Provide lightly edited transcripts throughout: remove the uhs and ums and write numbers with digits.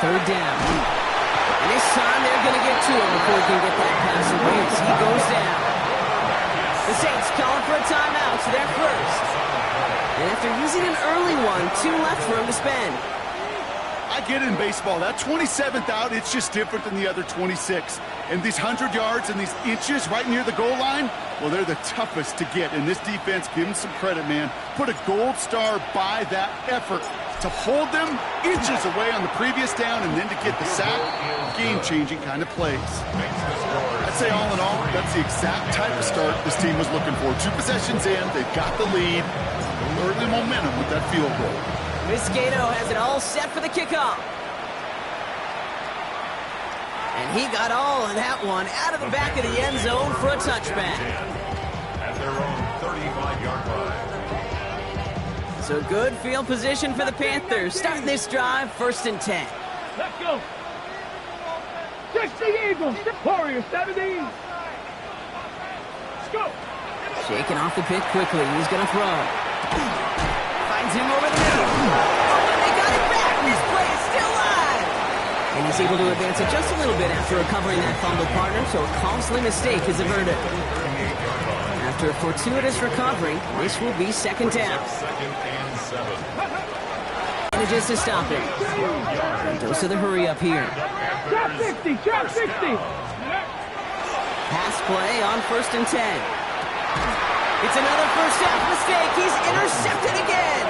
third down. And this time they're going to get to him before he can get that pass away as he goes down. The Saints calling for a timeout, so they're first. And after using an early one, 2 left for him to spend. I get it in baseball. That 27th out, it's just different than the other 26. And these 100 yards and these inches right near the goal line, well, they're the toughest to get. And this defense, give them some credit, man. Put a gold star by that effort to hold them inches away on the previous down and then to get the sack. Game-changing kind of plays. I'd say all in all, that's the exact type of start this team was looking for. 2 possessions in, they've got the lead. Early momentum with that field goal. Mosquito has it all set for the kickoff. And he got all of that one out of the back of the end zone for a touchback. At their own 35-yard line. So good field position for the Panthers. Starting this drive, 1st and 10. Let's go. 60 Eagles. Warriors 17. Let's go. Shaking off the pick quickly. He's going to throw. Finds him over the middle. Oh, and they got it back. This play is still live. And he's able to advance it just a little bit after recovering that fumble partner, so a costly mistake is averted. After a fortuitous recovery, this will be 2nd down. Manages to stop it. Dose of the hurry up here. Trap 60. Trap 60. Pass play on 1st and 10. It's another first half mistake. He's intercepted again.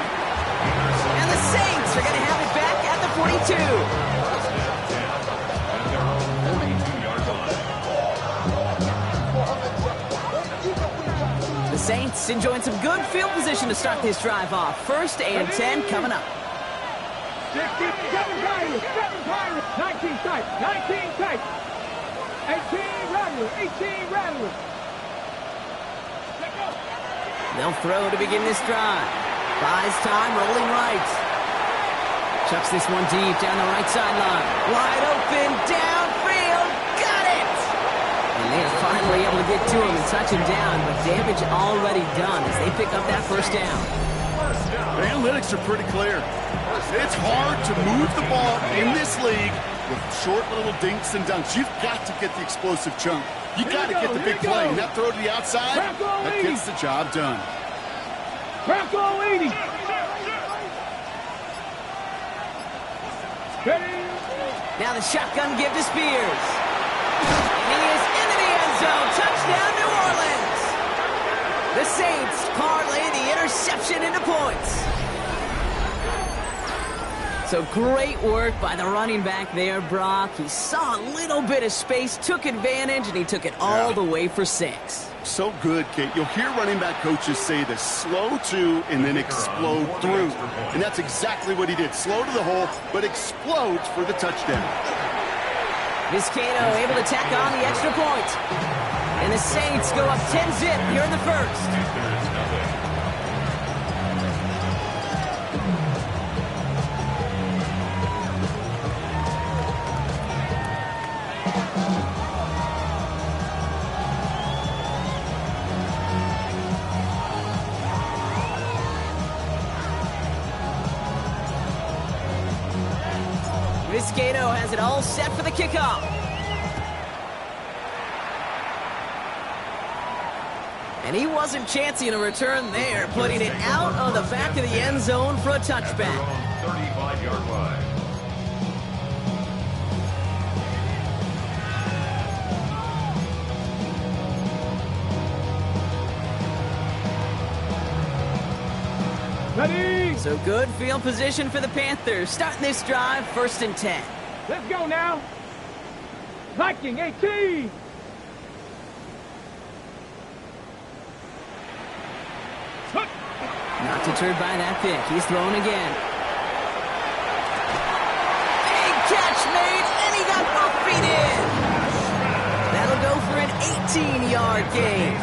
And the Saints are going to have it back at the 42. The Saints enjoying some good field position to start this drive off. 1st and 10 coming up. 7 Pirates. 19 tight. 19 tight. 18 Rattler. 18 Rattler. They'll throw to begin this drive. Buys time, rolling right. Chucks this one deep down the right sideline. Wide open, downfield, got it! And they are finally able to get to him and touch him down, but damage already done as they pick up that 1st down. The analytics are pretty clear. It's hard to move the ball in this league with short little dinks and dunks. You've got to get the explosive chunk. You got to get the big play. And that throw to the outside, that gets the job done. Bronco 80. Now the shotgun give to Spears. And he is into the end zone. Touchdown, New Orleans. The Saints parlay the interception into points. So great work by the running back there, Brock. He saw a little bit of space, took advantage, and he took it all the way for 6. So good, Kate. You'll hear running back coaches say this: slow to and then explode through. And that's exactly what he did. Slow to the hole, but explodes for the touchdown. Vizcaino able to tack on the extra point. And the Saints go up 10-zip here in the 1st. Vizcaino has it all set for the kickoff. And he wasn't chancing a return there, putting it out on the back of the end zone for a touchback. 35-yard line. Ready. So good field position for the Panthers. Starting this drive, 1st and 10. Let's go now. Viking 18. Not deterred by that pick. He's throwing again. Big catch made, and he got both feet in. That'll go for an 18-yard gain.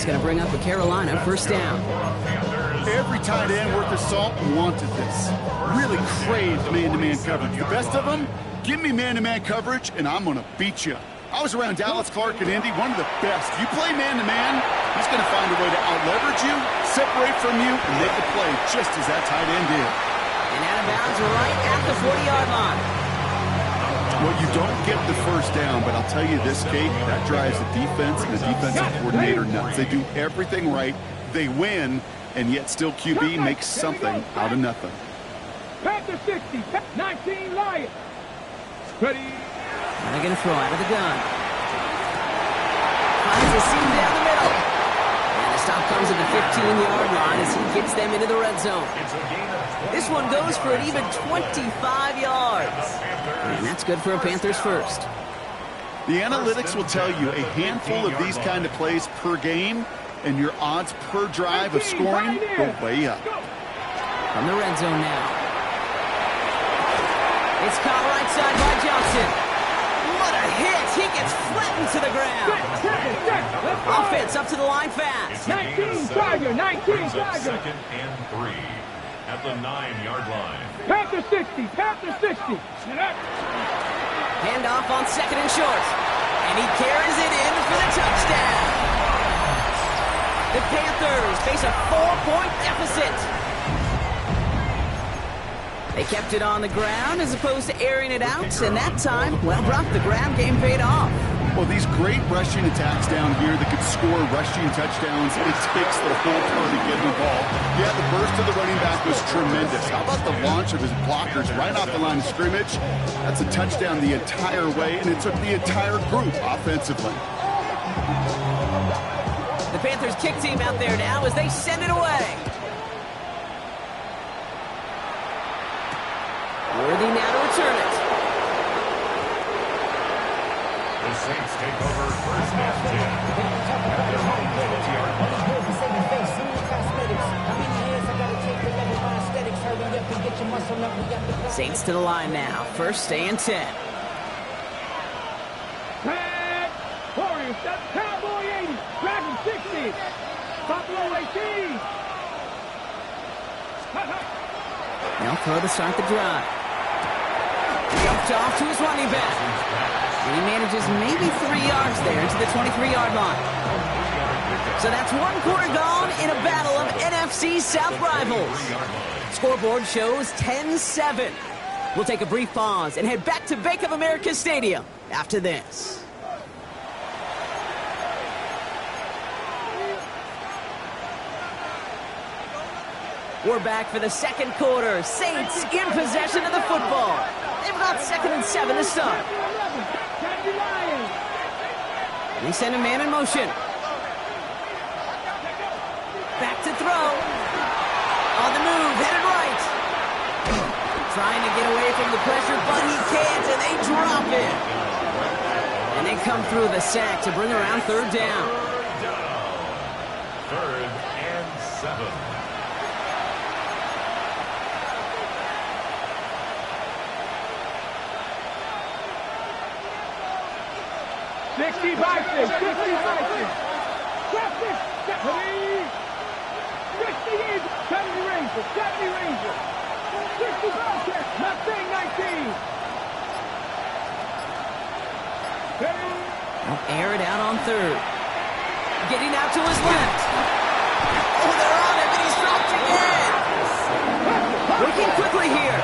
That's going to bring up a Carolina first down. Every tight end worth his salt wanted this. Really craved man-to-man coverage. The best of them, give me man-to-man coverage, and I'm going to beat you. I was around Dallas Clark and Indy, one of the best. You play man-to-man, he's going to find a way to out-leverage you, separate from you, and make a play just as that tight end did. And out of bounds right at the 40-yard line. Well, you don't get the first down, but I'll tell you this, Kate, that drives the defense and the defensive coordinator nuts. They do everything right. They win, and yet still QB makes something out of nothing. Panther 60, 19 Lions. Ready. They're going to throw out of the gun. Finds a seam down the middle. And the stop comes at the 15-yard line as he gets them into the red zone. This one goes for an even 25 yards. And that's good for a Panthers first. The analytics will tell you a handful of these kind of plays per game, and your odds per drive of scoring go way up. From the red zone now. It's caught right side by Johnson. What a hit! He gets flattened to the ground. Offense up to the line fast. 19 Tiger, 19 Tiger. Second and 3 at the 9-yard line. Panther 60, Panther 60. Handoff on second and short. And he carries it in for the touchdown. The Panthers face a 4-point deficit. They kept it on the ground as opposed to airing it out, and that time, well, Brock, the ground game paid off. Well, these great rushing attacks down here that could score rushing touchdowns, it takes the whole party getting involved. Yeah, the burst of the running back was tremendous. How about the launch of his blockers right off the line of scrimmage? That's a touchdown the entire way, and it took the entire group offensively. The Panthers kick team out there now as they send it away. Worthy now to return it. The Saints take over first and 10 at their own 20-yard line. Saints to the line now. First and 10. Pat Warriors, that's Cowboy 80, Dragon 60, Buffalo 18. They'll throw to start the drive. Jumped off to his running back. And he manages maybe 3 yards there to the 23-yard line. So that's 1 quarter gone in a battle of NFC South rivals. Scoreboard shows 10-7. We'll take a brief pause and head back to Bank of America Stadium after this. We're back for the second quarter. Saints in possession of the football. They've got 2nd and 7 to start. They send a man in motion. Back to throw. On the move, headed right. Trying to get away from the pressure, but he can't, and they drop it. And they come through the sack to bring around 3rd down. 3rd and 7. 60 by 6, 60 by 6. 60 is 70 Rangers, 70 Rangers. 60 by 6, Mustang 19. They'll air it out on 3rd. Getting out to his left. Oh, they're on him, and he's dropped again. Working quickly here.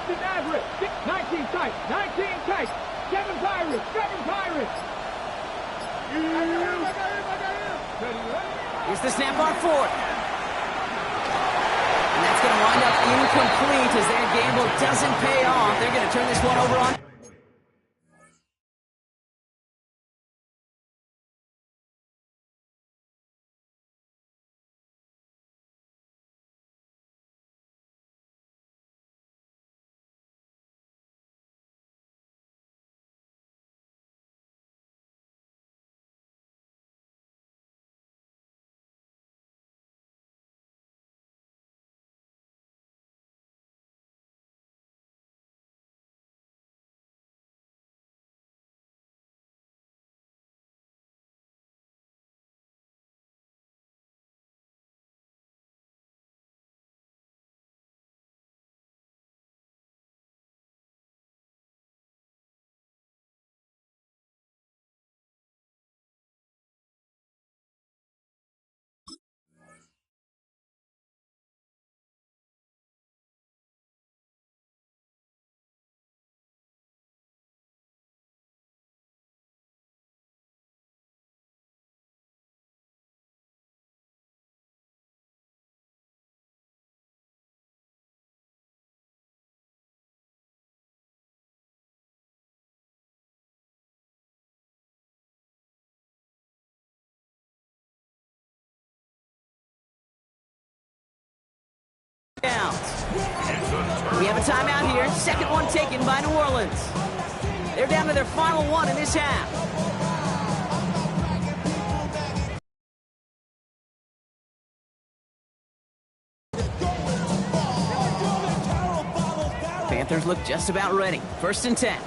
Nazareth, 19 tight, 19 tight, 7 Pirates, 7 Pirates. Here's the snap on 4th. And that's going to wind up incomplete as their gamble doesn't pay off. They're going to turn this one over on have a timeout here. Second one taken by New Orleans. They're down to their final one in this half. Panthers look just about ready. 1st and 10.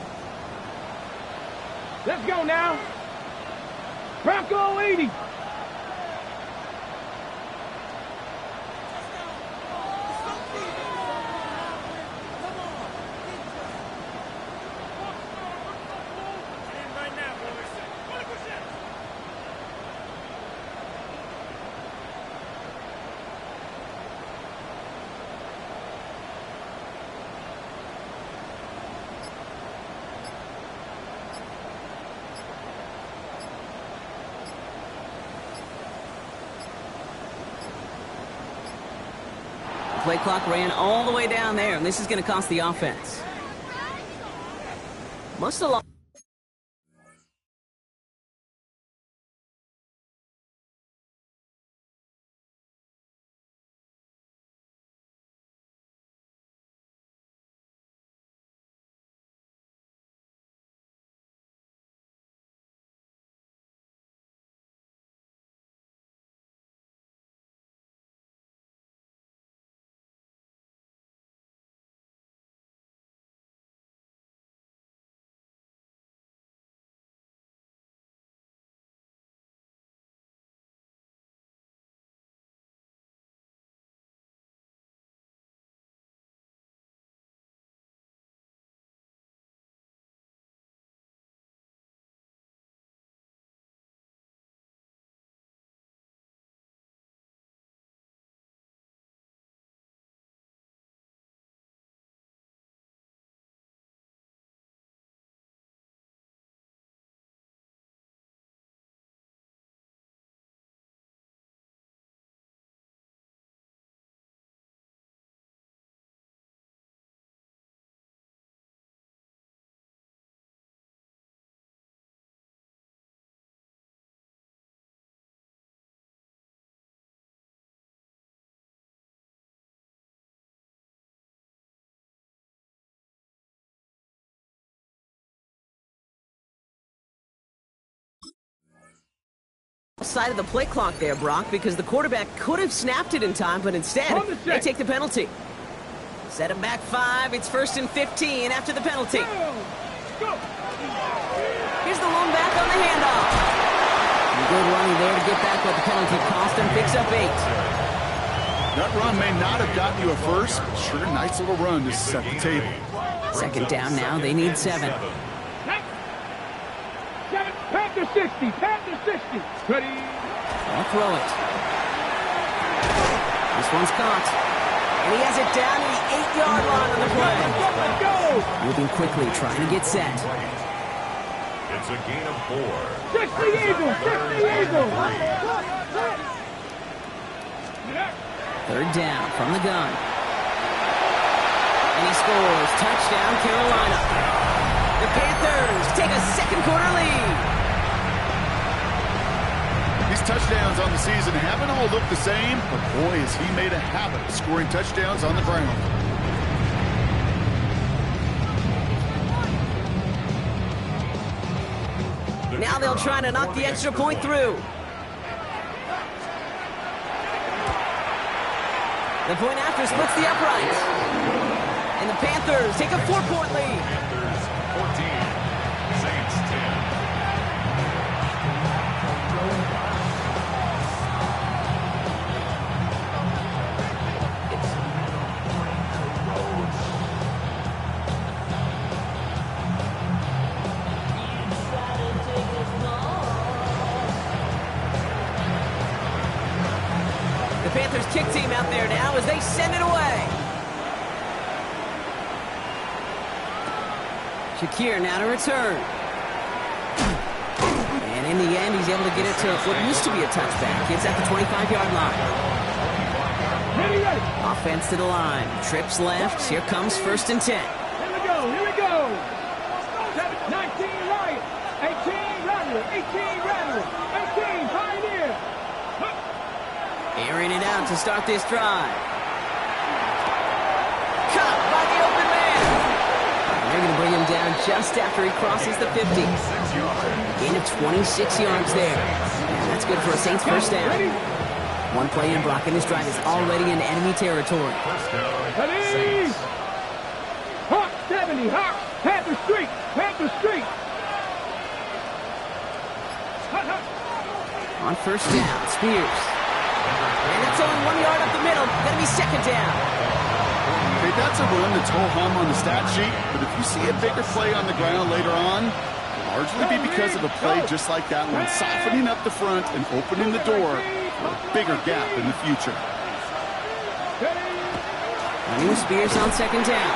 Let's go now. Bronco 80. Play clock ran all the way down there, and this is going to cost the offense. Must have lost. Side of the play clock there, Brock, because the quarterback could have snapped it in time, but instead they take the penalty. Set him back 5. It's 1st and 15 after the penalty. Here's the lone back on the handoff. Good running there to get back what the penalty cost him. Picks up 8. That run may not have gotten you a first, but sure, nice little run to set the table. 2nd down now. They need 7. Panther 60. Panther 60. Ready. I'll throw it. This one's caught. And he has it down to the 8-yard line on the play. Let's go. Moving quickly, trying to get set. It's a gain of 4. 60 Eagles. 60 Eagles. 3rd down from the gun. And he scores. Touchdown, Carolina. The Panthers take a second quarter lead. These touchdowns on the season haven't all looked the same, but boy, has he made a habit of scoring touchdowns on the ground. Now they'll try to knock the extra point through. The point after splits the uprights. And the Panthers take a 4-point lead. Panthers 14, Saints 10. The Panthers kick team out there now as they send it away. Shakir now to return. And in the end, he's able to get it to what used to be a touchback. It's at the 25-yard line. Offense to the line. Trips left. Here comes 1st and 10. Here we go. Here we go. 19 Riot. 18 Rattler. 18 Rattler. 18 Pioneer. Airing it out to start this drive. Caught by the open down just after he crosses the 50. Gain of 26 yards there. And that's good for a Saints first down. One play in, Brock, and this drive is already in enemy territory. Ready? Hawk 70, Hawk, Panther Street, Panther Street. On first down, Spears. And that's only 1 yard up the middle. Gonna be second down. Okay, that's a run that's ho-hum on the stat sheet, but if you see a bigger play on the ground later on, it'll largely be because of a play just like that one, softening up the front and opening the door for a bigger gap in the future. New Spears on second down.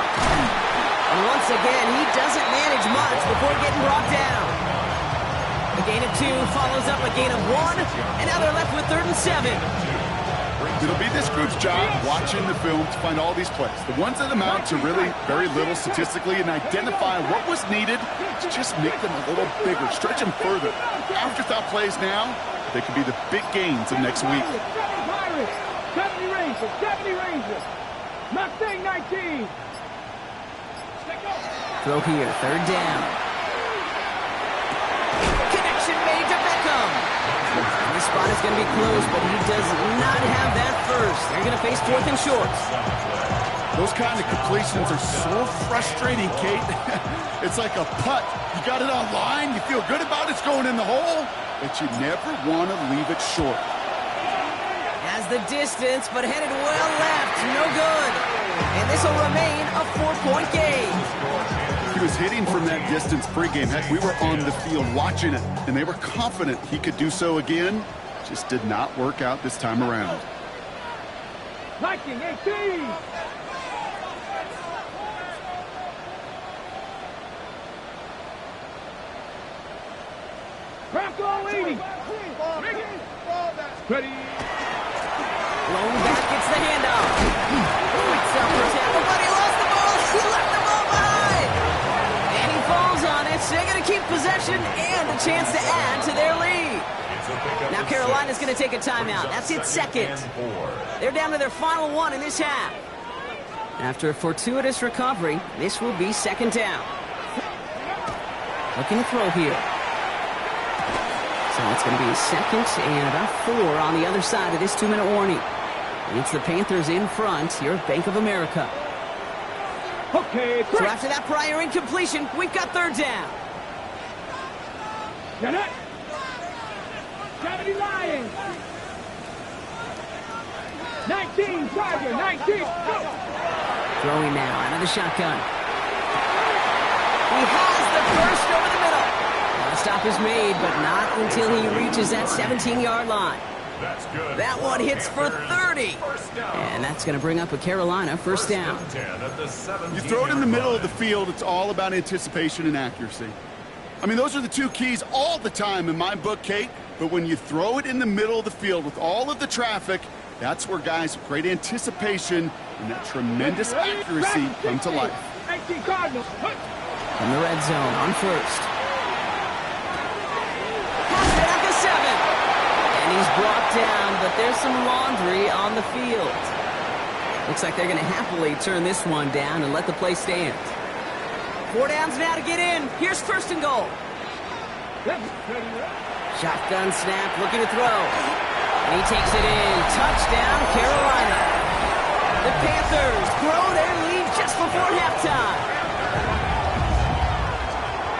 And once again, he doesn't manage much before getting brought down. A gain of 2 follows up a gain of 1, and now they're left with 3rd and 7. It'll be this group's job watching the film to find all these plays. The ones that amount to really very little statistically and identify what was needed to just make them a little bigger, stretch them further. Afterthought plays now, they could be the big gains of next week. 70 Rangers, 70 Rangers. Mustang 19. Throw here, 3rd down. Connection made to Beckham. This spot is going to be close, but he does not have that first. They're going to face 4th and shorts. Those kind of completions are so frustrating, Kate. It's like a putt. You got it on line, you feel good about it's going in the hole, but you never want to leave it short. Has the distance, but headed well left. No good. And this will remain a 4-point game. He was hitting from that distance pregame. Heck, we were on the field watching it, and they were confident he could do so again. Just did not work out this time around. Viking 18. Bronco 80. Ready. Blown back, gets the handoff. It's up for tackle, but he lost the ball. He left the ball behind. And he falls on it. So they're going to keep possession and a chance to add to their lead. Now Carolina's going to take a timeout. That's its second. They're down to their final one in this half. After a fortuitous recovery, this will be second down. Looking to throw here. So it's going to be second and about 4 on the other side of this 2-minute warning. It's the Panthers in front here at Bank of America. Okay, So after that prior incompletion, we've got 3rd down. Get it. 70 Lions. 19 Tiger, 19. Go. Throwing now out of the shotgun. He has the first over the middle. Now the stop is made, but not until he reaches that 17-yard line. That's good. That one hits for 30. And that's going to bring up a Carolina first down. You throw it in the middle of the field, it's all about anticipation and accuracy. I mean, those are the 2 keys all the time in my book, Kate. But when you throw it in the middle of the field with all of the traffic, that's where guys with great anticipation and that tremendous accuracy come to life. 18 Cardinals. From the red zone on first. Pass it at the 7. And he's brought down, but there's some laundry on the field. Looks like they're going to happily turn this one down and let the play stand. 4 downs now to get in. Here's 1st and goal. Shotgun snap, looking to throw. And he takes it in. Touchdown, Carolina. The Panthers grow their lead just before halftime.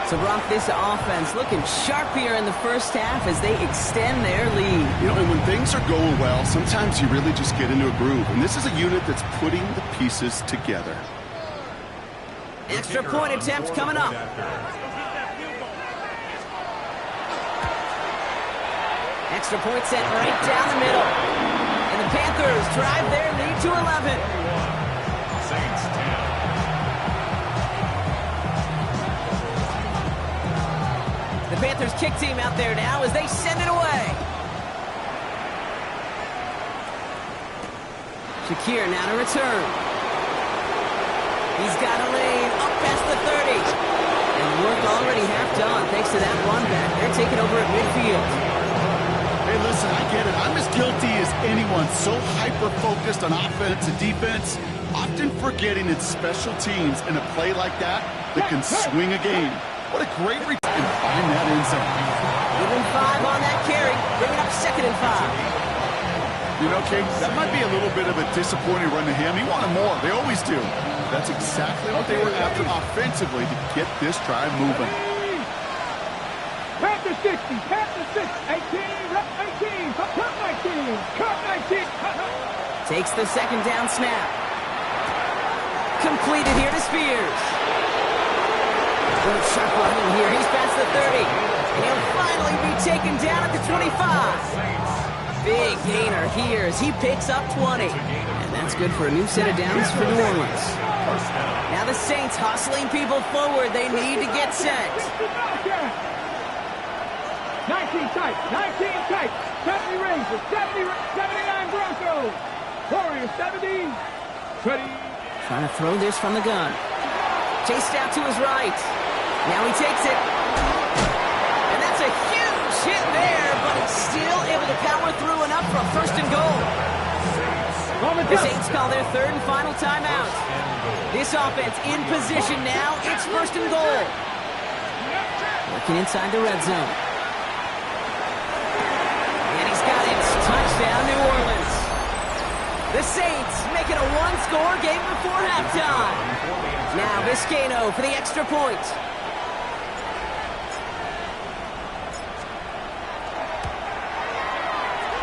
So, Brock, this offense looking sharp here in the first half as they extend their lead. You know, and when things are going well, sometimes you really just get into a groove. And this is a unit that's putting the pieces together. Extra point attempt coming up. Extra point set right down the middle. And the Panthers drive their lead to 11. Saints 10. The Panthers kick team out there now as they send it away. Shakir now to return. He's got a lane up past the 30. And work already half done thanks to that run back. They're taking over at midfield. Hey, listen, I get it. I'm as guilty as anyone. So hyper-focused on offense and defense, often forgetting it's special teams in a play like that. that can swing a game. What a great return and find that end zone. Even 5 on that carry, bringing up 2nd and 5. You know, Kate, that might be a little bit of a disappointing run to him. He wanted more. They always do. That's exactly what they were after offensively to get this drive moving. Panthers 60, Panthers 6, 18, cut 19, cut 19. Takes the 2nd down snap. Completed here to Spears. Good sharp running here. He's past the 30. And he'll finally be taken down at the 25. Big gainer here as he picks up 20. And that's good for a new set of downs for New Orleans. Now the Saints hustling people forward. They need to get set. 19 tight, 70 Rangers, 79 Broncos, Warriors 70, 20. Trying to throw this from the gun. Chased out to his right. Now he takes it. And that's a huge hit there, but he's still able to power through enough for a 1st and goal. The Saints call their 3rd and final timeout. This offense in position now. It's 1st and goal. Working inside the red zone. And he's got it. Touchdown, New Orleans. The Saints make it a 1-score game before halftime. Now Vizcaino for the extra point.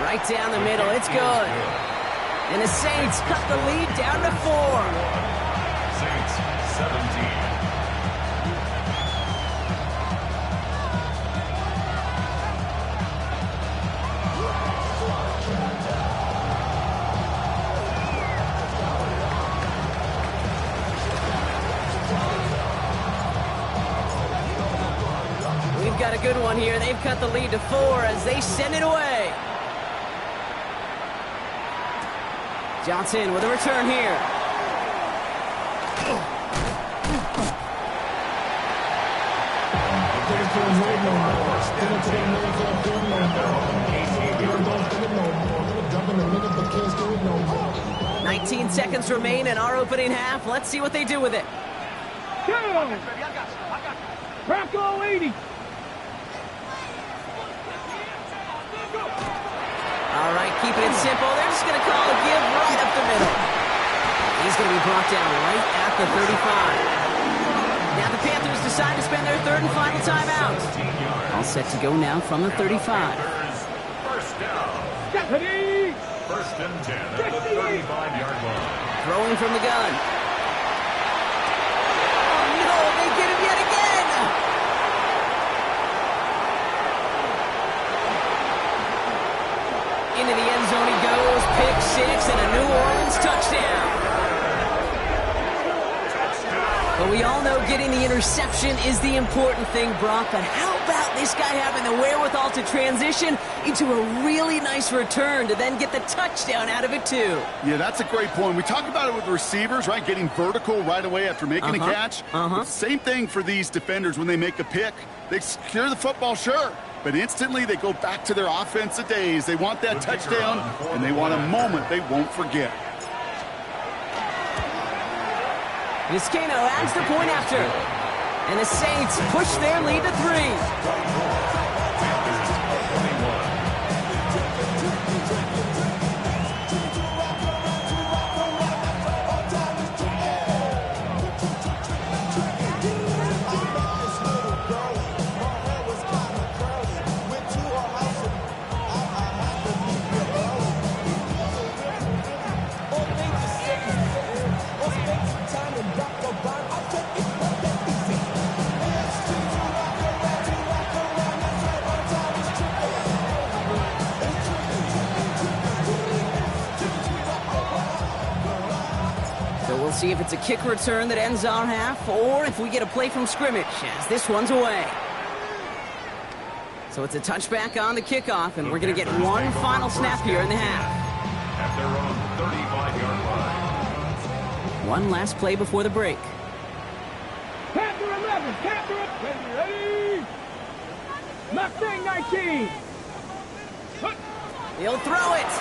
Right down the middle, it's good. And the Saints cut the lead down to 4. Saints 17. We've got a good one here. They've cut the lead to 4 as they send it away. Johnson with a return here. No 19 seconds remain in our opening half. Let's see what they do with it. Go! Bronco 80. All right, keeping it simple. They're just going to call a give right up the middle. He's going to be brought down right at the 35. Now the Panthers decide to spend their 3rd and final timeout. All set to go now from the 35. First down. Deputy. 1st and 10 at the 35-yard line. Throwing from the gun. Oh, no, they get him yet again. Into the end zone he goes. Pick 6 and a New Orleans touchdown. But we all know getting the interception is the important thing, Brock. But how about this guy having the wherewithal to transition into a really nice return to then get the touchdown out of it, too? Yeah, that's a great point. We talk about it with the receivers, right? Getting vertical right away after making a catch. Same thing for these defenders when they make a pick. They secure the football, sure. But instantly they go back to their offensive days. They want that touchdown, and they want a moment they won't forget. Vizcaino adds the point after. And the Saints push their lead to 3. We'll see if it's a kick return that ends our half, or if we get a play from scrimmage, as this one's away. So it's a touchback on the kickoff, and we're going to get one final snap here in the half. At their own 35-yard line. One last play before the break. Panther 11, Panther 11, ready? Mustang 19. He'll throw it.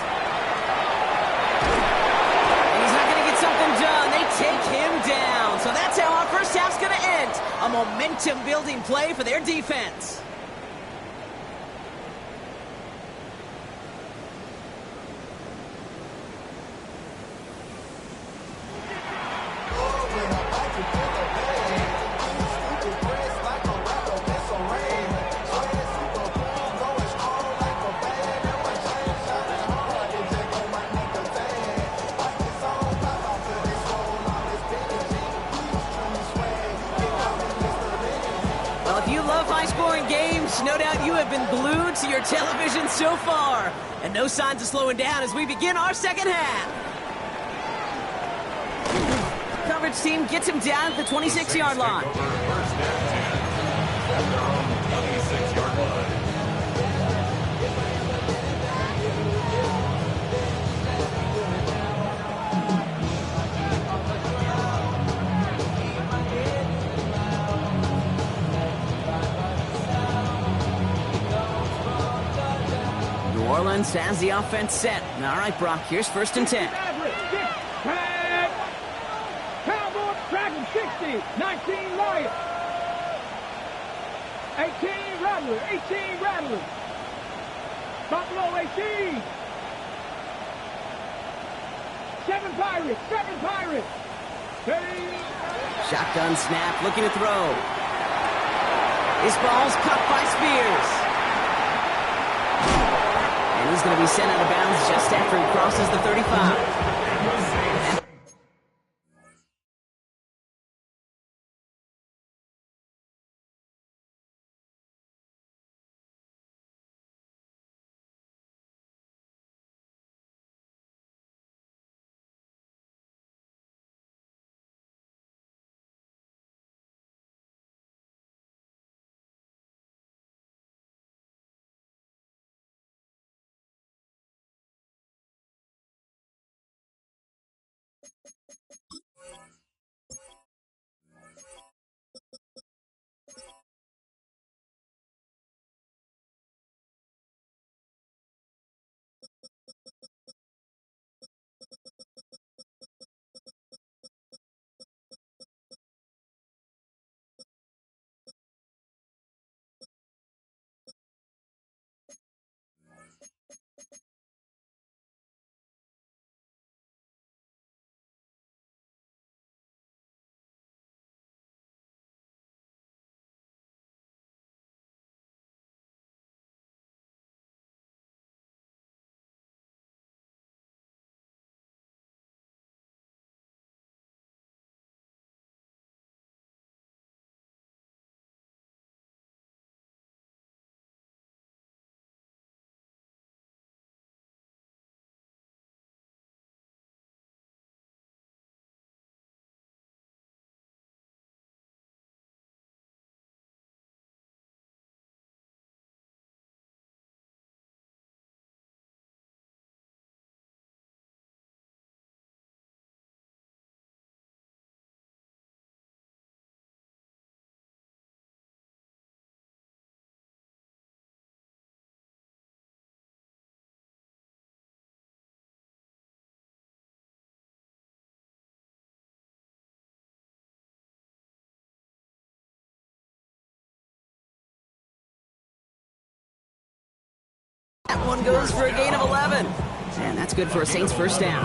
And he's not going to get something done. They take him down. So that's how our first half's going to end. momentum-building play for their defense. High-scoring games, no doubt you have been glued to your television so far. And no signs of slowing down as we begin our second half. Coverage team gets him down at the 26-yard line. First down 10 at their own 26-yard line. New Orleans has the offense set. All right, Brock, here's 1st and 10. Cowboys tracking 60, 19 Lions. 18 Rattlers, 18 Rattlers. Buffalo 18. 7 Pirates, 7 Pirates. Shotgun snap, looking to throw. This ball's caught by Spears. And he's going to be sent out of bounds just after he crosses the 35. That one goes for a gain of 11. And that's good for a Saints first down.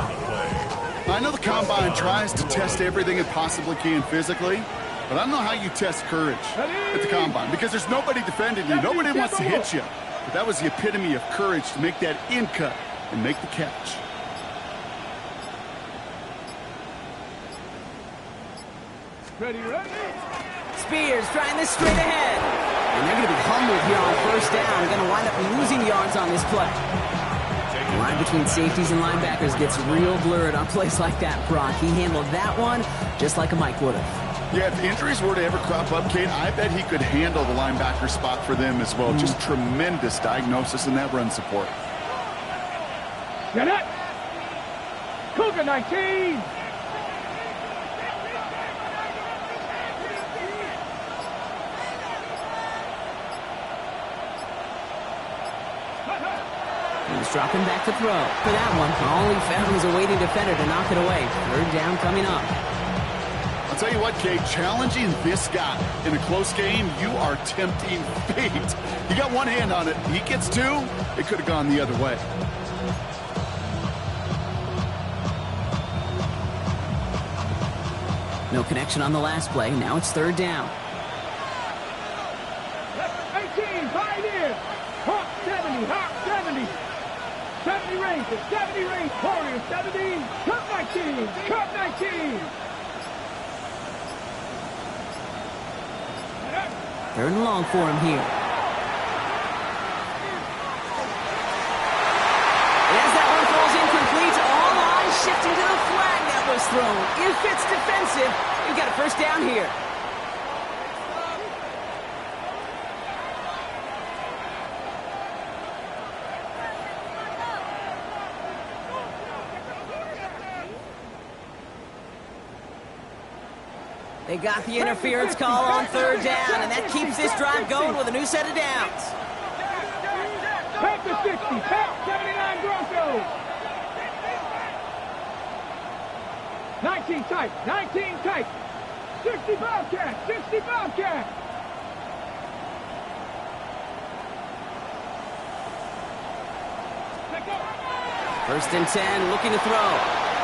I know the Combine tries to test everything it possibly can physically, but I don't know how you test courage at the Combine because there's nobody defending you. Nobody wants to hit you. But that was the epitome of courage to make that in cut and make the catch. Ready. Spears trying this straight ahead. And they're going to be humbled here on first down. They're going to wind up losing yards on this play. The line between safeties and linebackers gets real blurred on plays like that, Brock. He handled that one just like a Mike would have. Yeah, if injuries were to ever crop up, Kate, I bet he could handle the linebacker spot for them as well. Just tremendous diagnosis in that run support. Get it! Cougar 19! He's dropping back to throw. For that one, all he found was a waiting defender to knock it away. Third down coming up. I I'll tell you what, Kate, challenging this guy in a close game, you are tempting fate. You got one hand on it. He gets two. It could have gone the other way. No connection on the last play. Now it's third down. 18, pioneer. Hawk 70, Hawk 70. 70 Rangers, 70 Rangers, Warriors 70. Cup 19, Cup 19. Third and long for him here. As that one falls incomplete, all eyes shifting to the flag that was thrown. If it's defensive, you've got a first down here. They got the interference call on third down, and that keeps this drive going with a new set of downs. Panther 60, Pat 79 Broncos. 19 tight, 19 tight. 60 Bobcat, 60 Bobcat. First and 10, looking to throw.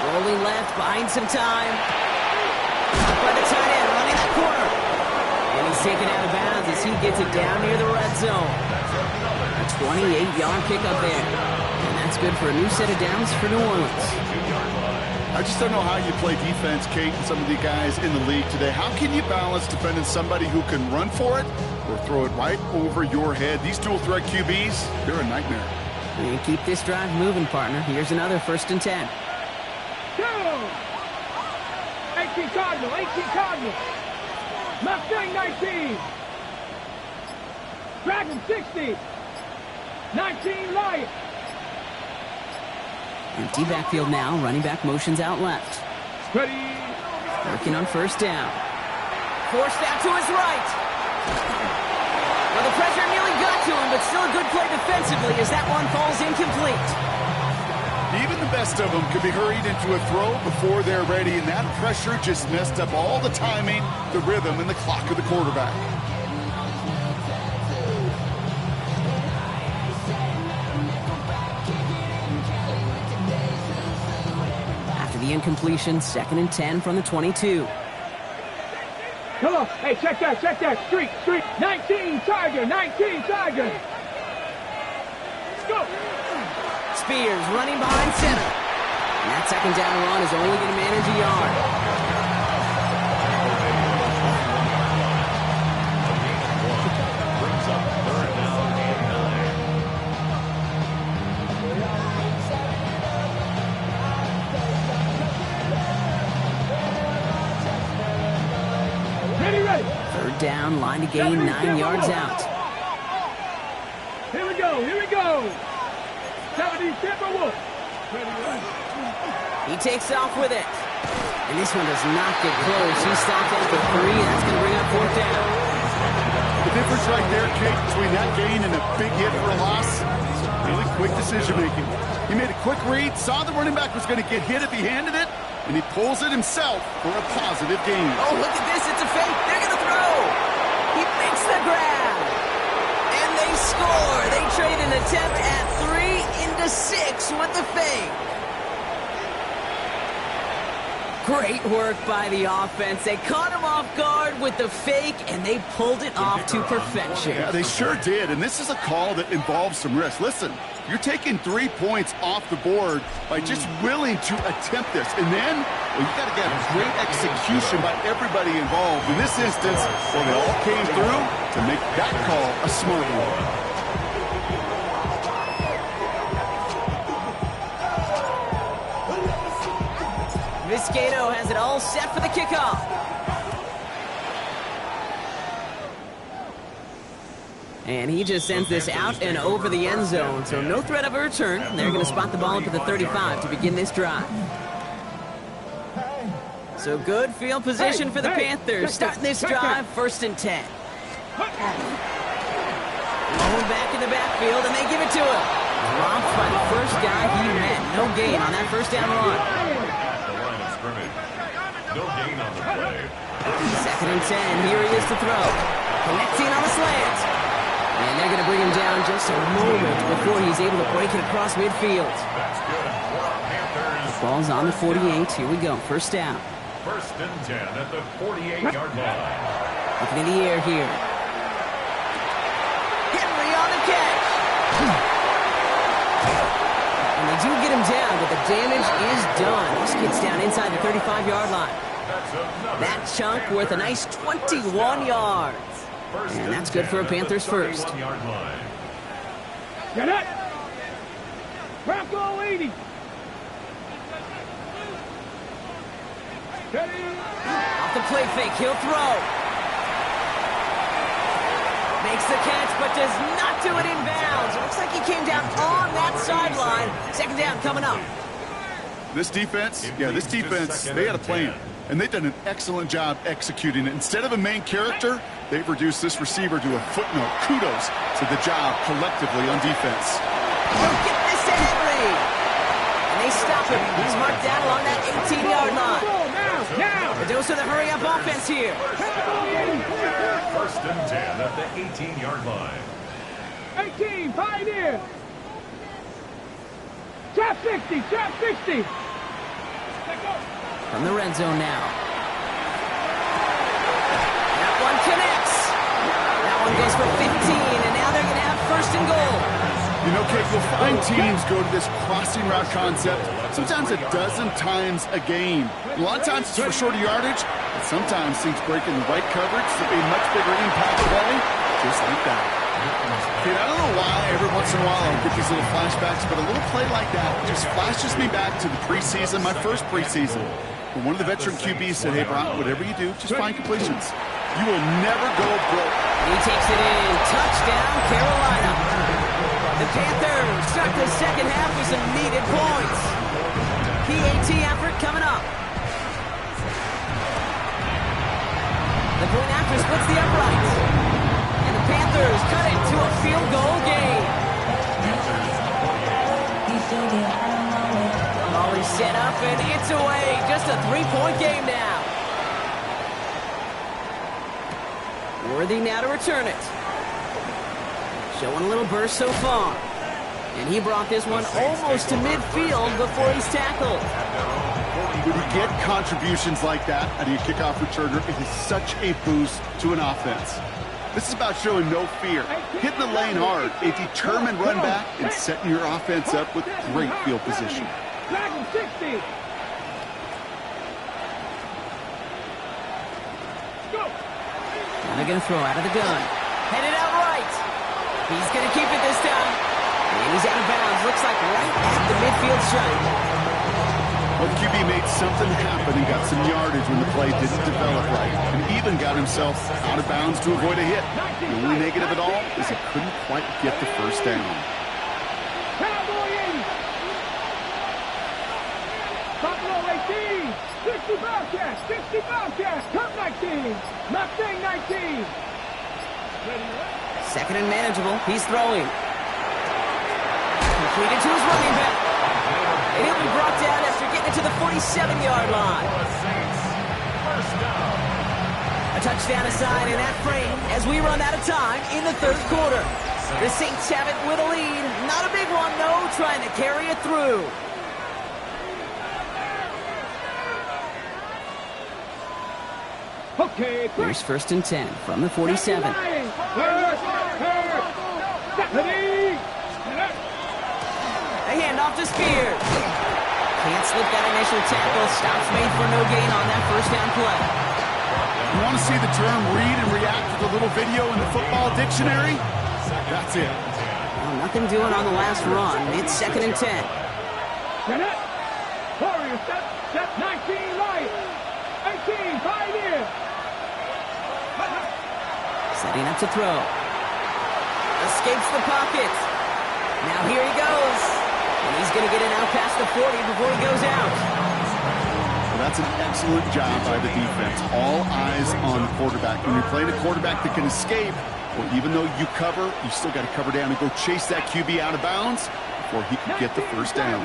Rolling left, buying some time. By the tight end, running that corner. And he's taken out of bounds as he gets it down near the red zone. A 28-yard pickup there. And that's good for a new set of downs for New Orleans. I just don't know how you play defense, Kate, and some of the guys in the league today. How can you balance defending somebody who can run for it or throw it right over your head? These dual-threat QBs, they're a nightmare. And keep this drive moving, partner. Here's another first and 10. Go! 18 Cardinal, 18 Cardinal. Mustang 19. Dragon 60. 19 Lion. Empty backfield now. Running back motions out left. Ready. Working on first down. Forced out to his right. Well, the pressure nearly got to him, but still a good play defensively as that one falls incomplete. Even the best of them could be hurried into a throw before they're ready, and that pressure just messed up all the timing, the rhythm, and the clock of the quarterback. After the incompletion, second and 10 from the 22. Come on. Hey, check that, check that. Street. 19 Tiger, 19 Tiger. Let's go. Spears running behind center. And that second down run is only going to manage a yard. Brings up third down and 9. Ready. Third down, line to gain 9 yards out. Here we go. 70 Timberwolves. He takes off with it. And this one does not get close. He stopped after 3. That's going to bring up fourth down. The difference right there, Kate, between that gain and a big hit for a loss, really quick decision-making. He made a quick read, saw the running back was going to get hit if he handed it, and he pulls it himself for a positive gain. Oh, look at this. It's a fake. They're going to throw. He makes the grab. And they score. They trade an attempt at 3 into 6 with the fake. Great work by the offense. They caught him off guard with the fake, and they pulled it off to perfection. Yeah, they sure did, and this is a call that involves some risk. Listen, you're taking 3 points off the board by just willing to attempt this, and then, well, you got to get great execution by everybody involved. In this instance, well, they all came through to make that call a smart one. Viscato has it all set for the kickoff. And he just sends this out and over the end zone, so no threat of a return. They're going to spot the ball up at the 35 to begin this drive. So good field position for the Panthers. Starting this drive, first and 10. Going back in the backfield, and they give it to him. Dropped by the first guy he met. No gain on that first down run. No gain on the play. Second and 10. Here he is to throw. Connecting on the slant. And they're going to bring him down just a moment before he's able to break it across midfield. That's good for Panthers. Ball's on the 48. Here we go. First down. First and 10 at the 48-yard line. Looking in the air here. Henry on the catch. And they do get him down, but the damage is done. This kid's down inside the 35-yard line. That chunk worth a nice 21 yards. And that's good for a Panthers first. Get it! Bronco 80! Off the play fake, he'll throw. Makes the catch, but does not do it in bounds. It looks like he came down on that sideline. Second down coming up. This defense, they had a plan. And they've done an excellent job executing it. Instead of a main character, they've reduced this receiver to a footnote. Kudos to the job collectively on defense. They'll get this to Henry. And they stop him. He's marked down along that 18-yard line. Now! The dose of the hurry-up offense here. First and 10 at the 18-yard line. 18, Pioneer! Trap 60, trap 60! From the red zone now. That one connects. That one goes for 15, and now they're going to have first and goal. You know, Kate, you'll find teams go to this crossing route concept sometimes a dozen times a game. A lot of times it's for shorter yardage, but sometimes teams break in the right coverage to be a much bigger impact play, just like that. Kate, I don't know why every once in a while I'll get these little flashbacks, but a little play like that just flashes me back to the preseason, my first preseason. When one of the veteran QBs said, hey, Brock, whatever you do, just find completions. You will never go broke. He takes it in. Touchdown, Carolina. The Panthers start the second half with some needed points. PAT effort coming up. The point after splits the uprights. And the Panthers cut it to a field goal game. Ball is set up and it's away. Just a 3-point game now. Worthy now to return it. Showing a little burst so far. And he brought this one almost to midfield before he's tackled. When you get contributions like that out of your kickoff returner, it is such a boost to an offense. This is about showing no fear, hitting the lane hard, a determined run back, and setting your offense up with great field position. Dragon 60! Go! Now they're going to throw out of the gun. Headed out right. He's going to keep it this time. And he's out of bounds. Looks like right at the midfield stripe. Well, the QB made something happen and got some yardage when the play didn't develop right, and even got himself out of bounds to avoid a hit. The only negative at all is he couldn't quite get the first down. Cowboy 80! Buffalo 18! 60 Bobcats! 60 Bobcats! Cup 19! Mustang 19! Second and manageable. He's throwing. Completed to his running back. And he'll be brought down after getting it to the 47-yard line. A touchdown aside in that frame as we run out of time in the third quarter. The Saints have it with a lead. Not a big one, though, trying to carry it through. Okay, Here's first and 10 from the 47. A handoff to Spears. Can't slip that initial tackle. Stops made for no gain on that first down play. You want to see the term read and react with a little video in the football dictionary? That's it. Well, nothing doing on the last run. It's second and 10. Get it! Warrior step 19 right! 18, Pioneer! Setting up to throw. Escapes the pocket. Now here he goes. And he's going to get it out past the 40 before he goes out. Well, that's an excellent job by the defense. All eyes on the quarterback. When you're playing a quarterback that can escape, well, even though you cover, you still got to cover down and go chase that QB out of bounds before he can get the first down.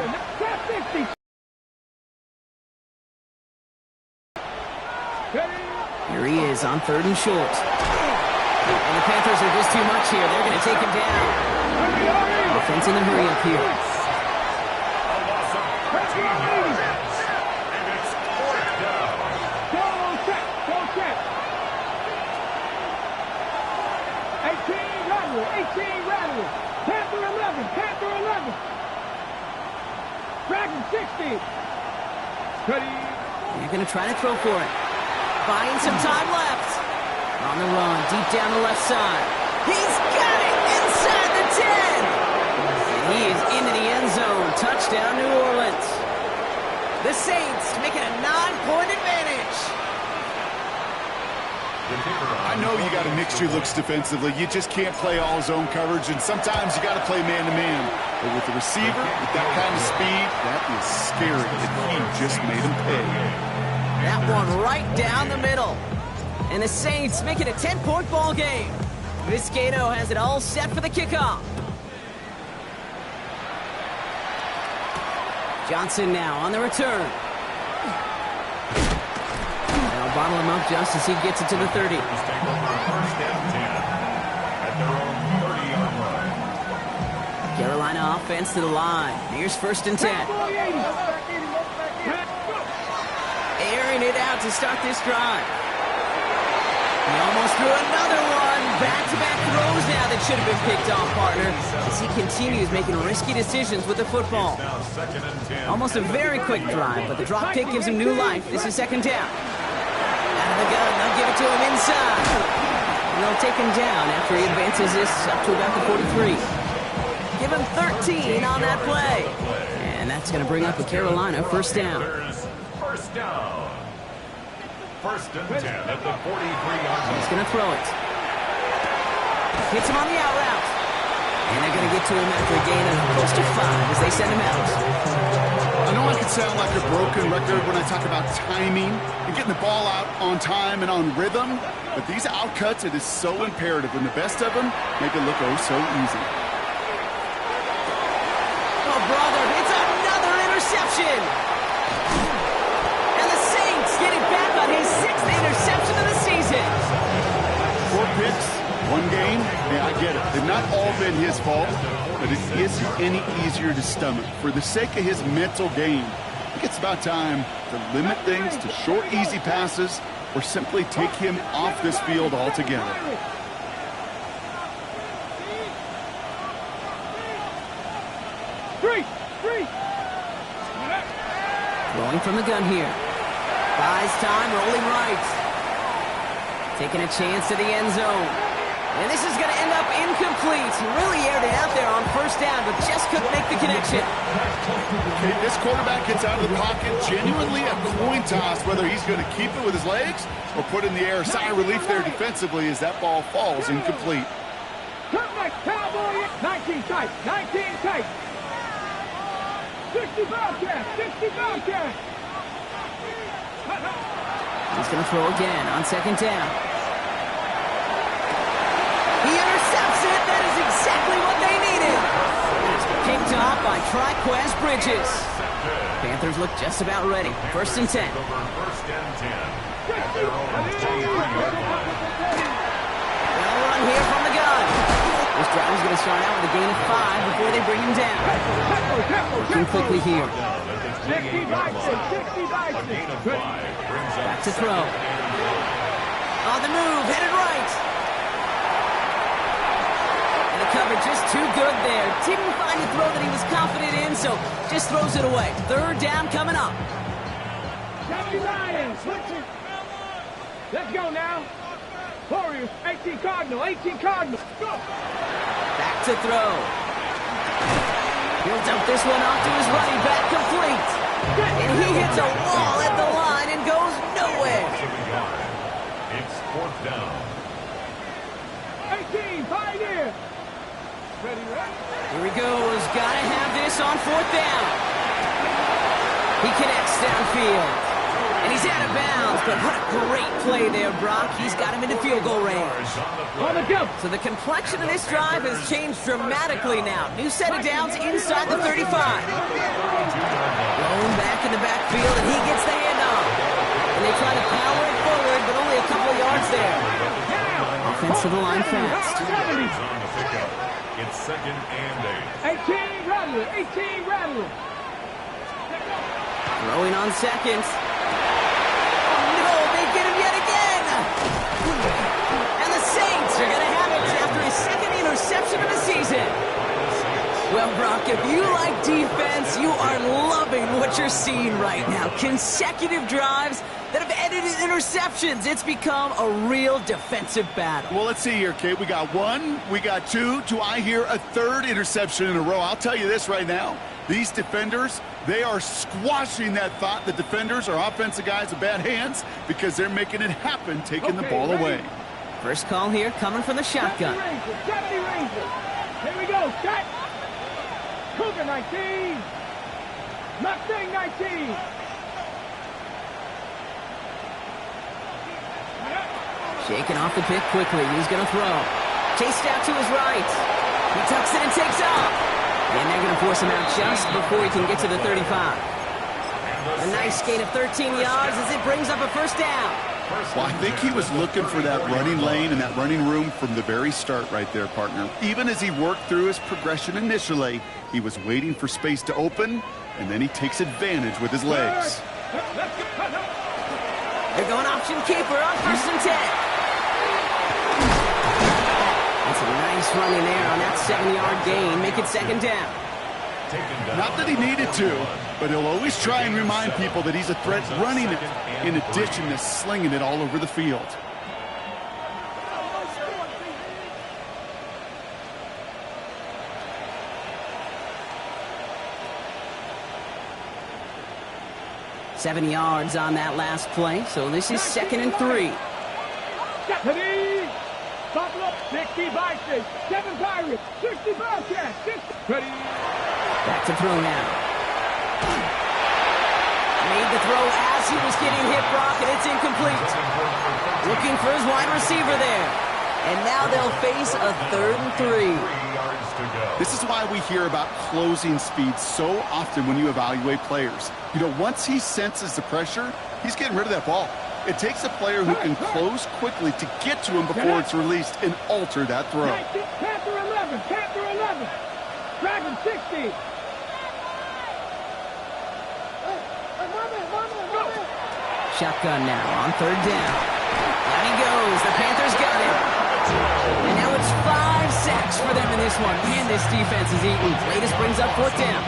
is on 3rd and short. And the Panthers are just too much here. They're going to take him down. Offense in the hurry up here. Panther 11, Panther 11. Dragon 60. Ready. You're going to try to throw for it. Buying some time left. On the run, deep down the left side. He's got it inside the 10. And he is into the end zone. Touchdown, New Orleans. The Saints make it a 9-point advantage. I know you got a mixture looks defensively. You just can't play all zone coverage, and sometimes you got to play man-to-man. But with the receiver, with that kind of speed, that is scary, and he just made him pay. That one right down the middle. And the Saints make it a 10-point ball game. Vizcaino has it all set for the kickoff. Johnson now on the return. They'll bottle him up just as he gets it to the 30. Carolina offense to the line. Here's 1st and 10. Airing it out to start this drive. He almost threw another one. Back-to-back throws now that should have been picked off, partner, as he continues making risky decisions with the football. Almost a very quick drive, but the drop kick gives him new life. This is 2nd down. Out of the gun, they'll give it to him inside. And they'll take him down after he advances this up to about the 43. Give him 13 on that play. And that's going to bring up a Carolina 1st down. 1st down. 1st and 10 at the 43-yard line. He's going to throw it. Hits him on the out route. And they're going to get to him after a gain of close to 5 as they send him out. I know I can sound like a broken record when I talk about timing and getting the ball out on time and on rhythm, but these out cuts, it is so imperative, and the best of them make it look oh so easy. Oh, brother, it's another interception. And the Saints getting back on his 6th interception of the season. 4 picks, 1 game. Yeah, I get it. They've not all been his fault, but it isn't any easier to stomach. For the sake of his mental game, I think it's about time to limit things to short, easy passes or simply take him off this field altogether. Throwing from the gun here. Buys time, rolling right. Taking a chance to the end zone. And this is going to end up incomplete. He really aired it out there on 1st down, but just couldn't make the connection. Okay, this quarterback gets out of the pocket, genuinely a coin toss, whether he's going to keep it with his legs or put it in the air. Sigh of relief there defensively as that ball falls incomplete. Cut like Cowboy. 19 tight. 19 tight. 60 Bobcat. 60 Bobcat. He's going to throw again on 2nd down. He intercepts it. That is exactly what they needed. It's picked off by Triquez Bridges. Panthers look just about ready. 1st and 10. 1st and 10. They'll run here from the gun. This drive is going to start out with a gain of 5 before they bring him down. Working quickly here. 60 Bison. 60 Bison. Back to throw. On the move, headed right. And the cover just too good there. Didn't find a throw that he was confident in, so just throws it away. 3rd down coming up. 70 Lions. Let's go now. Warriors, 18 Cardinal, 18 Cardinal. Go. Back to throw. He'll dump this one off to his running back, complete. And he hits a wall at the line and goes nowhere. It's 4th down. 18, Pioneer. Ready, ready? Here he goes. Gotta have this on 4th down. He connects downfield. And he's out of bounds, but what a great play there, Brock. He's got him into field goal range. On the jump. So the complexion of this drive has changed dramatically now. New set of downs inside the 35. Blown back in the backfield, and he gets the handoff. And they try to power it forward, but only a couple of yards gets to the line fast. 70. On the pickup. It's 2nd and 8. 18 Rattler, 18 Rattler. Throwing on seconds. Oh, no, they get him yet again. And the Saints are going to have it after his 2nd interception of the season. Well, Brock, if you like defense, you are loving what you're seeing right now. Consecutive drives that have ended in interceptions. It's become a real defensive battle. Well, let's see here, Kate. We got 1, we got 2. Do I hear a 3rd interception in a row? I'll tell you this right now. These defenders, they are squashing that thought the defenders are offensive guys with bad hands because they're making it happen, taking the ball away. First call here coming from the shotgun. 70 Rangers. Here we go. Shot. Cougar 19. Mustang 19. Shaking off the pick quickly. He's going to throw. Chased out to his right. He tucks it and takes off. And they're going to force him out just before he can get to the 35. A nice gain of 13 yards as it brings up a first down. Well, I think he was looking for that running lane and that running room from the very start right there, partner. Even as he worked through his progression initially, he was waiting for space to open, and then he takes advantage with his legs. They're going option keeper on 1st and 10. That's a nice running there on that 7-yard gain. Make it 2nd down. Not that he needed to, but he'll always try and remind people that he's a threat running it in addition to slinging it all over the field. Seven yards on that last play, so this is 2nd and 3. Buffalo, 60 Vikings, 7 Pirates, 60 Bobcats, 6. Ready. Back to throw now. Made the throw as he was getting hit, Brock, and it's incomplete. Looking for his wide receiver there. And now they'll face a 3rd and 3. This is why we hear about closing speed so often when you evaluate players. You know, once he senses the pressure, he's getting rid of that ball. It takes a player who can close quickly to get to him before it's released and alter that throw. Panther 11, Panther 11, Dragon 60. Shotgun now on 3rd down. Down he goes. The Panthers got him. And now it's 5 sacks for them in this one. Man, this defense is eating. Latest brings up 4th down.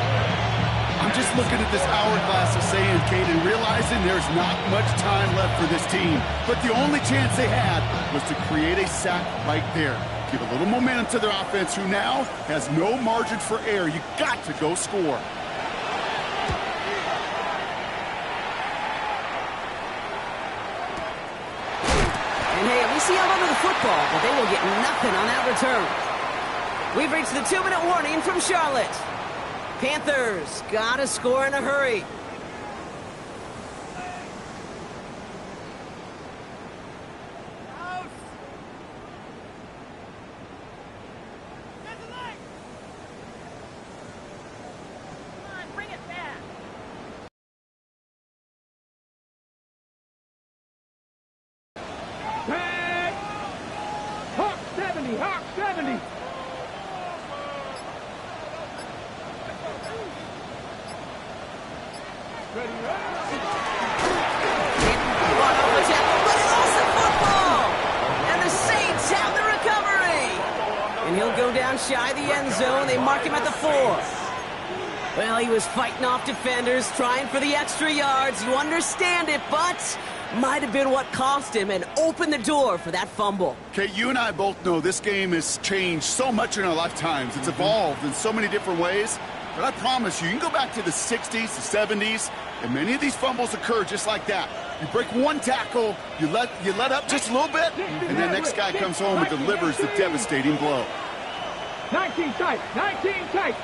I'm just looking at this hourglass of sand, Kate, and realizing there's not much time left for this team. But the only chance they had was to create a sack right there. Give a little momentum to their offense, who now has no margin for error. You got to go score. And hey, at least he held onto the football, but they will get nothing on that return. We've reached the 2-minute warning from Charlotte. Panthers gotta score in a hurry. Hawk 70, Hawk 70. Ready, And the Saints have the recovery. And he'll go down shy of the end zone. They mark him at the 4. Well, he was fighting off defenders, trying for the extra yards. You understand it, but might have been what cost him and opened the door for that fumble. Okay, you and I both know this game has changed so much in our lifetimes. It's evolved in so many different ways. But I promise you, you can go back to the 60s, the 70s, and many of these fumbles occur just like that. You break one tackle, you let up just a little bit, and the next guy comes home and delivers the devastating blow. 19 tight, 19 tight.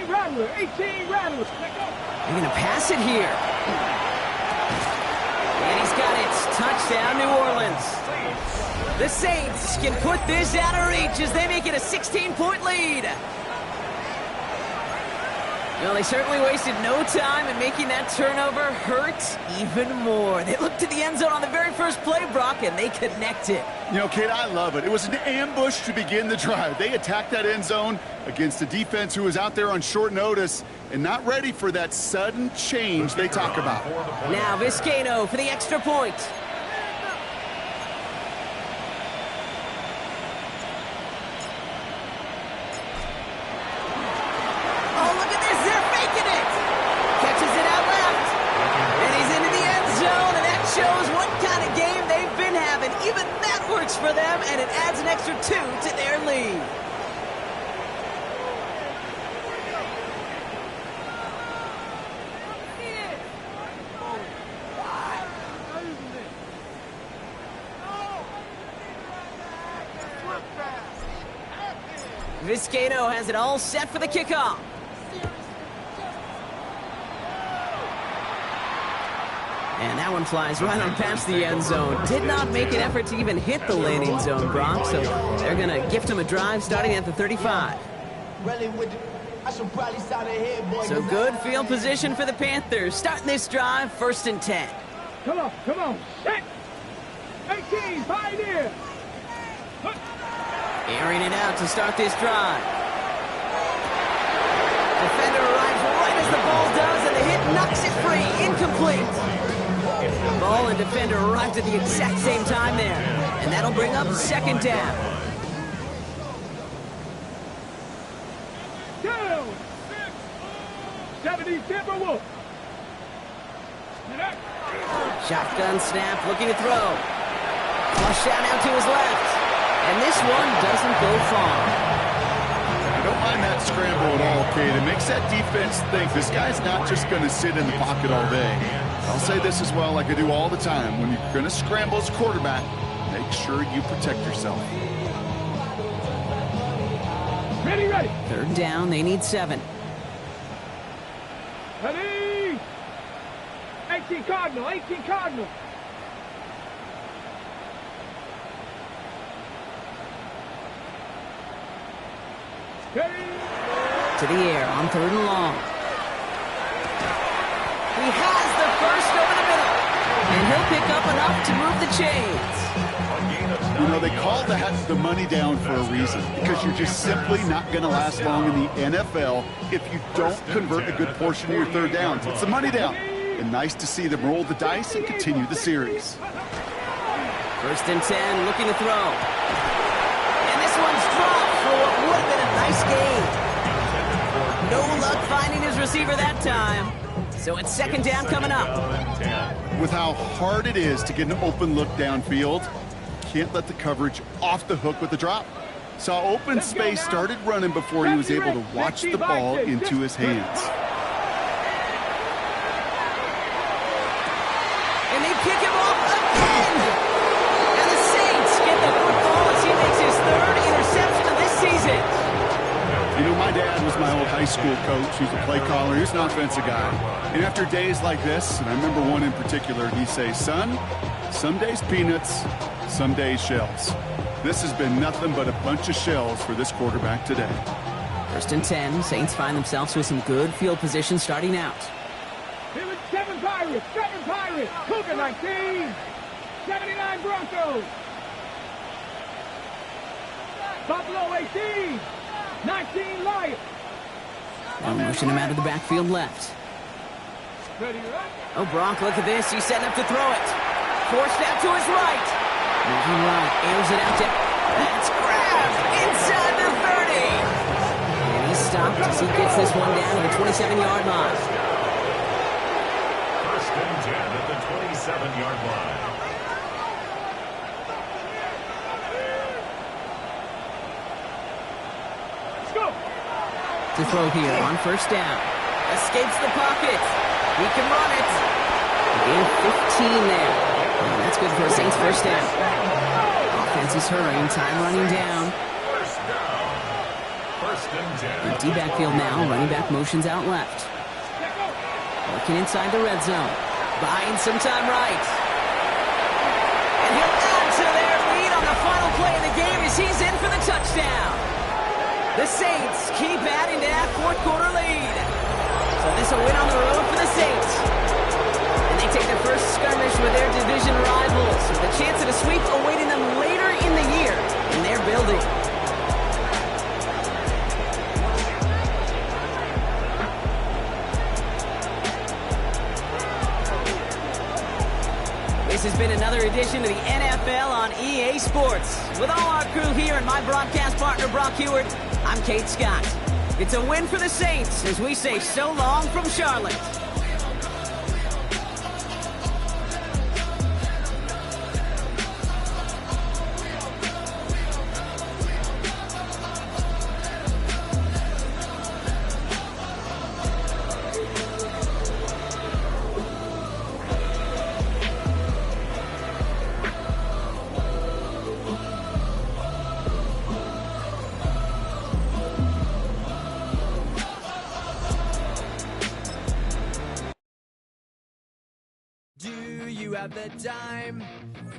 Rattler, 18 Rattler. They're going to pass it here. And he's got it. Touchdown, New Orleans. The Saints can put this out of reach as they make it a 16-point lead. Well, they certainly wasted no time in making that turnover hurt even more. They looked to the end zone on the very first play, Brock, and they connected. You know, Kate, I love it. It was an ambush to begin the drive. They attacked that end zone against a defense who was out there on short notice and not ready for that sudden change they talk about. Now Vizcaino for the extra point. Oh, look at this. They're faking it. Catches it out left. And he's into the end zone, and that shows what kind of game they've been having. Even that works for them, and it adds an extra 2 to their lead. Vizcaino has it all set for the kickoff. And that one flies right on past the end zone. Did not make an effort to even hit the landing zone, Brock, so they're going to gift him a drive starting at the 35. So good field position for the Panthers. Starting this drive, 1st and 10. Come on, set. 18, pioneer. Airing it out to start this drive. Defender arrives right as the ball does, and the hit knocks it free. Incomplete. Ball and defender arrived at the exact same time there. And that'll bring up 2nd down. Down. 70 Timberwolves. Shotgun snap, looking to throw. Flush down out to his left. And this one doesn't go far. I don't mind that scramble at all, Kate. It makes that defense think this guy's not just going to sit in the pocket all day. I'll say this as well, like I do all the time. When you're going to scramble as a quarterback, make sure you protect yourself. Ready. 3rd down, they need 7. Ready. 18 Cardinal. To the air on 3rd and long. He has the first over the middle. And he'll pick up enough to move the chains. You know, they call that the money down for a reason, because you're just simply not going to last long in the NFL if you don't convert a good portion of your 3rd downs. It's the money down. And nice to see them roll the dice and continue the series. 1st and 10, looking to throw. And this one's dropped for what would have been a nice gain. No luck finding his receiver that time. So it's 2nd down coming up. With how hard it is to get an open look downfield, can't let the coverage off the hook with the drop. Saw open space, started running before he was able to watch the ball into his hands. And they kick him off again. And the Saints get the football as he makes his 3rd interception of this season. You know, my dad was my old high school coach. He was a play caller. He was an offensive guy. And after days like this, and I remember one in particular, he'd say, son, some days peanuts, some days shells. This has been nothing but a bunch of shells for this quarterback today. 1st and 10, Saints find themselves with some good field position starting out. Here with 7 Pirates. Cougar 19. 79 Broncos. Buffalo 18. 19 Lions. Now motion him out of the backfield left. Oh, Brock, look at this. He's setting up to throw it. Forced out to his right. Moving right, airs it out to... That's grabbed inside the 30. And he's stopped as he gets this one down to the 27-yard line. 1st and 10 at the 27-yard line. To throw here on 1st down. Escapes the pocket. He can run it. Gain 15 there. And that's good for a Saints 1st down. Offense is hurrying. Time running down. 1st down. 1st and 10. Empty backfield now. Running back motions out left. Working inside the red zone. Buying some time right. And he'll add to their lead on the final play of the game as he's in for the touchdown. The Saints keep adding to that 4th quarter lead. So this a win on the road for the Saints. And they take their first skirmish with their division rivals, with a chance at a sweep awaiting them later in the year in their building. This has been another edition of the NFL on EA Sports. With all our crew here and my broadcast partner, Brock Hewart, I'm Kate Scott. It's a win for the Saints as we say so long from Charlotte. You have the time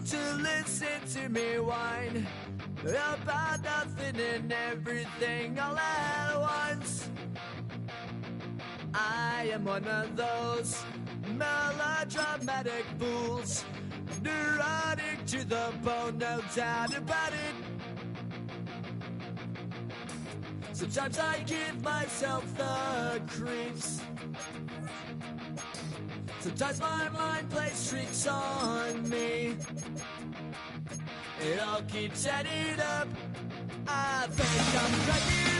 to listen to me whine about nothing and everything all at once. I am one of those melodramatic fools, neurotic to the bone, no doubt about it. Sometimes I give myself the creeps. Sometimes my mind plays tricks on me. It all keeps adding up. I think I'm cracking